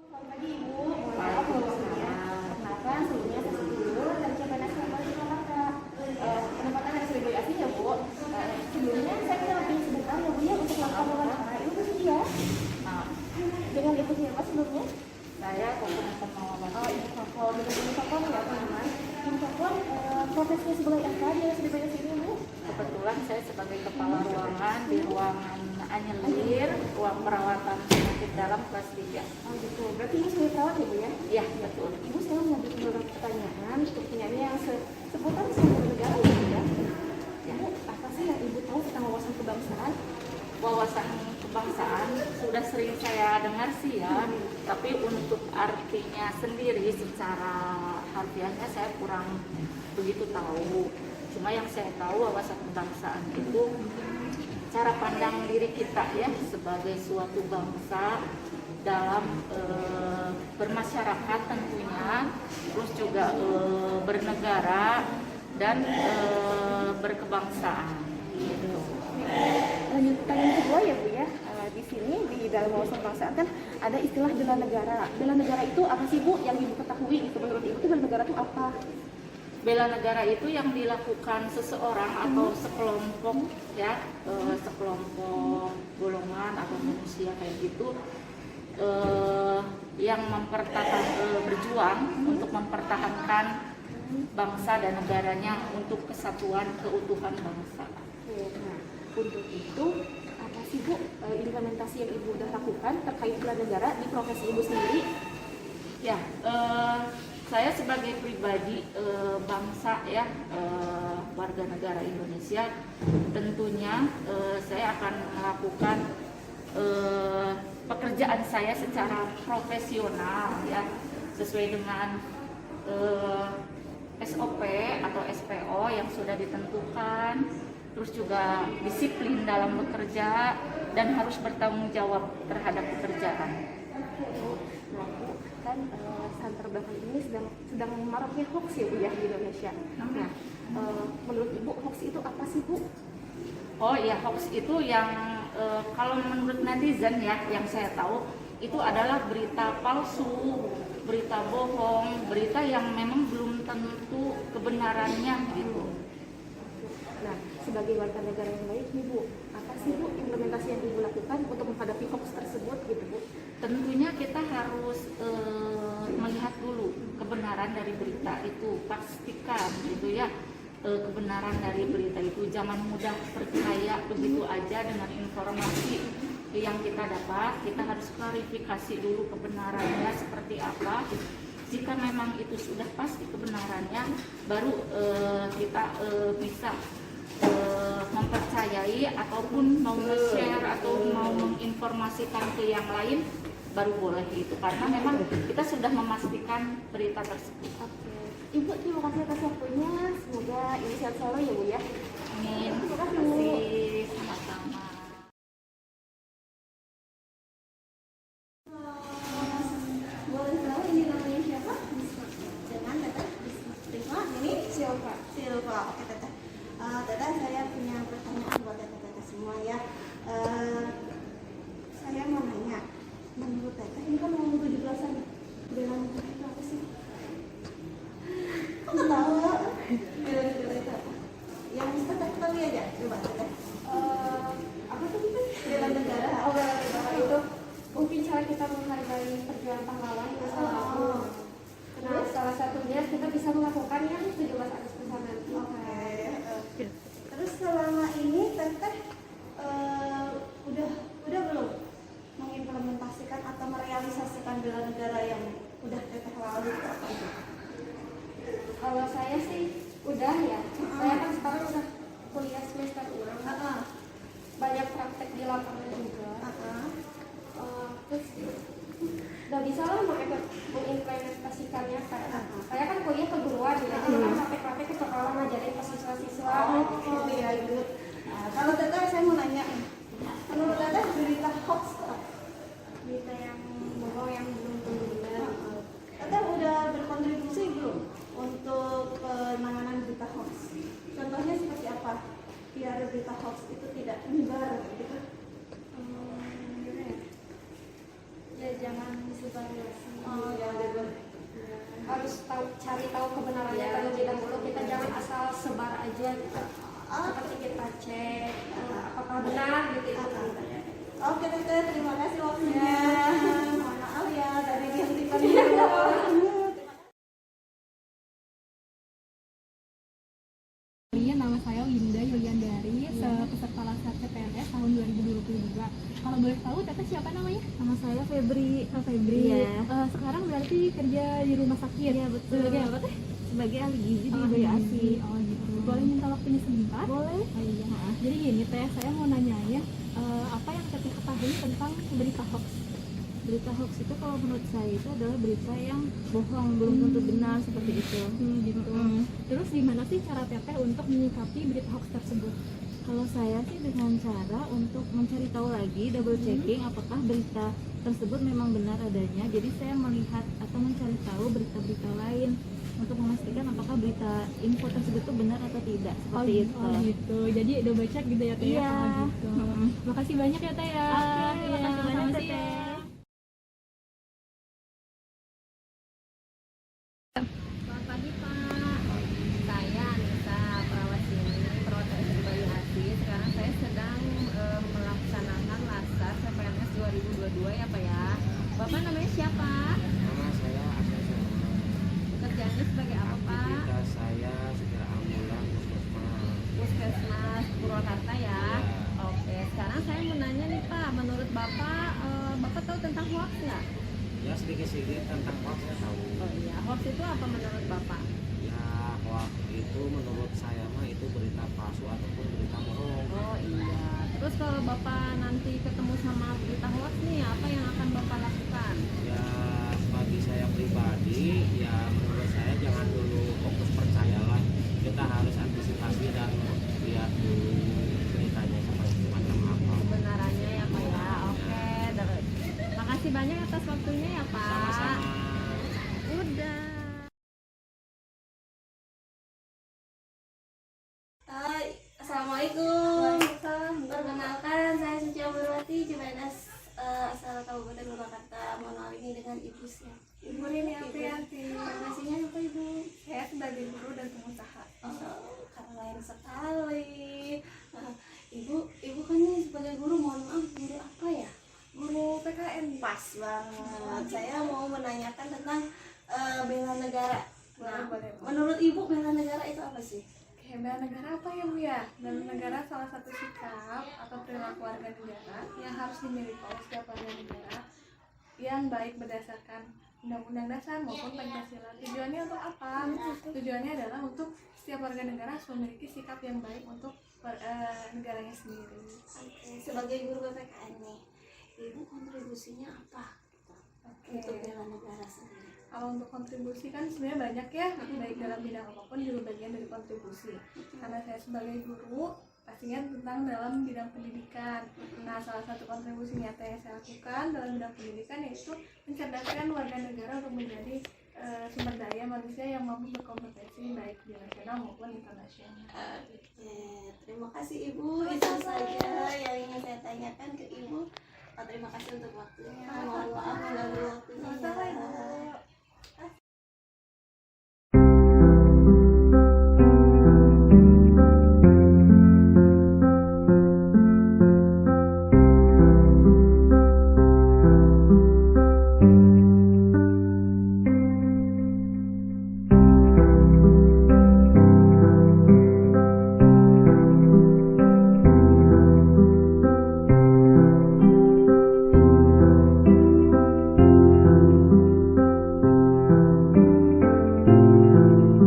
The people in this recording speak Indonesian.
Selamat pagi Ibu, mohon maaf sebelumnya. Perkenalkan, sebelumnya saya dulu dari Cabang Nasional di Jakarta. Penempatan dari sebagai asli ya Bu. Sebelumnya saya kenal lebih sebentar ya Bu ya untuk melakukan wawancara. Ibu bersedia? Dengan Ibu siapa sebelumnya? Saya koordinator pengawasan. Oh, Ibu Sokon. Dengan Ibu Sokon ya teman-teman. Ibu Sokon, profesinya sebagai apa di sebagai sini Bu? Kebetulan saya sebagai kepala ruangan di ruangan Anyelir, ruang perawatan penyakit dalam kelas 3. Oh gitu, berarti Ibu sebagai perawat ya Bu ya? Iya, betul. Ibu saya mengambil beberapa pertanyaan untuk penyanyi yang seputar seluruh negara ya Bu ya? Ibu, apa sih yang Ibu tahu tentang wawasan kebangsaan? Wawasan kebangsaan sudah sering saya dengar sih ya, tapi untuk artinya sendiri secara harfiahnya saya kurang begitu tahu. Cuma yang saya tahu wawasan kebangsaan itu cara pandang diri kita ya sebagai suatu bangsa dalam bermasyarakat tentunya, terus juga bernegara dan berkebangsaan gitu. Lanjut pertanyaan kedua ya Bu ya, di sini di dalam wawasan kebangsaan kan ada istilah bela negara. Bela negara itu apa sih Bu yang Ibu ketahui itu menurut Ibu itu bela negara itu apa? Bela negara itu yang dilakukan seseorang atau sekelompok ya, sekelompok golongan atau manusia kayak gitu, yang berjuang untuk mempertahankan bangsa dan negaranya untuk kesatuan keutuhan bangsa. Nah, untuk itu apa sih Bu implementasi yang Ibu udah lakukan terkait bela negara di profesi Ibu sendiri? Ya, saya sebagai pribadi bangsa ya, warga negara Indonesia, tentunya saya akan melakukan pekerjaan saya secara profesional ya, sesuai dengan SOP atau SPO yang sudah ditentukan, terus juga disiplin dalam bekerja dan harus bertanggung jawab terhadap pekerjaan. Nah, Bu, kan santer belakang ini sedang maraknya hoax ya Bu ya di Indonesia. Nah, menurut Ibu hoax itu apa sih Bu? Oh iya, hoax itu yang kalau menurut netizen ya, yang saya tahu itu adalah berita palsu, berita bohong, berita yang memang belum tentu kebenarannya gitu. Nah, sebagai warga negara yang baik nih Bu, apa sih Bu implementasi yang Ibu lakukan untuk menghadapi hoax tersebut gitu Bu? Tentunya kita harus melihat dulu kebenaran dari berita itu, pastikan gitu ya, kebenaran dari berita itu. Jangan mudah percaya begitu aja dengan informasi yang kita dapat. Kita harus klarifikasi dulu kebenarannya seperti apa. Jika memang itu sudah pasti kebenarannya, baru kita bisa mempercayai ataupun mau share atau mau menginformasikan ke yang lain, baru boleh itu, karena memang kita sudah memastikan berita tersebut. Oke, Ibu terima kasih atas waktunya. Semoga ini sehat selalu ya Bu ya. Amin. Terima kasih. Terima kasih. Sama-sama. Boleh tahu ini namanya siapa? Jangan Teteh. Risma, ini Silva. Silva, oke Teteh. Teteh, saya punya pertanyaan buat Teteh semua ya. Saya mau nanya, menurut Teteh ini kan mau 17-an, bela negara itu apa sih? Kok nggak tahu? Bela negara itu apa? Yang Teteh ketahui aja, coba Teteh. Apa tuh Bu? Bela negara. Oh, bela negara itu mungkin cara kita menghargai perjuangan pahlawan yang salah satu. Nah, salah satunya kita bisa melakukan yang 17 Agustus nanti. Oke. Terus selama ini Teteh udah belum mengimplementasikan atau merealisasikan bela negara yang udah Teteh lalui itu apa itu? Kalau saya sih udah ya. Saya kan sekarang udah kuliah semester ulang. Banyak praktek di lapangan juga. Terus nggak bisa lah mengimplementasikannya karena saya kan kuliah keguruan ya, jadi kan praktek-praktek ke sekolah ngajarin ke siswa-siswa. Oh iya Ibu. Kalau Teteh saya mau nanya, menurut Teteh berita hoax apa? Berita yang bohong yang belum tentu benar. Teteh udah berkontribusi belum untuk penanganan berita hoax? Contohnya seperti apa? Biar berita hoax itu tidak menyebar gitu. Oke Teteh, terima kasih waktunya. Mohon maaf ya dari dihentikan dulu. Nama saya Winda Yuliandari, peserta Laskar CPNS tahun 2022. Kalau boleh tahu, Teteh siapa namanya? Nama saya Febri. Febri. Iya. Sekarang berarti kerja di rumah sakit. Iya, betul. Sebagai apa Teh? Sebagai ahli gizi di Ahli Bayu gizi. Asi. Oh gitu. Boleh minta waktunya sebentar? Boleh. Oh iya. Jadi gini Teh, saya mau nanyain apa yang Teteh ketahui tentang berita hoax? Berita hoax itu kalau menurut saya itu adalah berita yang bohong, belum tentu benar seperti itu. Gitu. Terus gimana sih cara Teteh untuk menyikapi berita hoax tersebut? Kalau saya sih dengan cara untuk mencari tahu lagi, double checking apakah berita tersebut memang benar adanya. Jadi saya melihat atau mencari tahu berita-berita lain untuk memastikan apakah berita info tersebut itu benar atau tidak, seperti itu. Oh gitu. Jadi double check gitu ya Teh? Iya. Oh, gitu. Makasih banyak ya Teh ya. Oke, Iya, makasih banyak, selamat Teteh. siang. Selamat pagi Pak, saya Anissa, perawat sini, perawat RSUD Bayu Asi. Sekarang saya sedang melaksanakan Laskar CPNS 2022 ya Pak ya. Bapak namanya siapa? Nama saya Asep Sarwana. Kerjaannya sebagai apa Pak? Aktivitas saya supir ambulan puskesmas. Puskesmas Purwakarta ya. Oke, sekarang saya mau nanya nih Pak, menurut Bapak, Bapak tahu tentang hoax nggak? Ya sedikit-sedikit tentang hoax saya tahu. Oh iya, hoax itu apa menurut Bapak? Ya hoax itu menurut saya mah itu berita palsu ataupun berita bohong. Oh iya, terus kalau Bapak nanti ketemu sama berita hoax nih, apa yang akan Bapak lakukan? Ya bagi saya pribadi ya menurut saya jangan dulu fokus percayalah. Kita harus antisipasi dan lihat dulu beritanya seperti macam apa. Kebenarannya ya Pak ya. Oke, makasih banyak atas waktunya ya Pak. Sama-sama. Udah. Hai, Assalamualaikum. Perkenalkan, saya Suci Ambarwati, CPNS asal Kabupaten Purwakarta. Mohon maaf ini dengan Ibu siapa? Ibu Rini Aprianti. Profesinya apa Ibu? Saya sebagai guru dan pengusaha. Keren sekali. Ibu kan nih sebagai guru, mohon maaf, guru apa ya? Guru PKN. Pas banget. Saya mau menanyakan tentang bela negara. Nah, menurut Ibu bela negara itu apa sih? Bela negara apa ya Bu ya? Bela negara salah satu sikap atau perilaku warga negara yang harus dimiliki oleh setiap warga negara yang baik berdasarkan Undang-Undang Dasar maupun Pancasila. Tujuannya untuk apa? Tujuannya adalah untuk setiap warga negara harus memiliki sikap yang baik untuk negaranya sendiri. Oke, sebagai guru PPKN nih, Ibu kontribusinya apa untuk bela negara sendiri? Kalau untuk kontribusi kan sebenarnya banyak ya, baik dalam bidang apapun juga bagian dari kontribusi. Karena saya sebagai guru, pastinya tentang dalam bidang pendidikan. Nah, salah satu kontribusi nyata yang saya lakukan dalam bidang pendidikan yaitu mencerdaskan warga negara untuk menjadi sumber daya manusia yang mampu berkompetensi baik di nasional maupun internasional. Oke, terima kasih Ibu. Itu saja yang ingin saya tanyakan ke Ibu. Terima kasih untuk waktunya. Mohon maaf mengganggu waktunya. Sama-sama Ibu.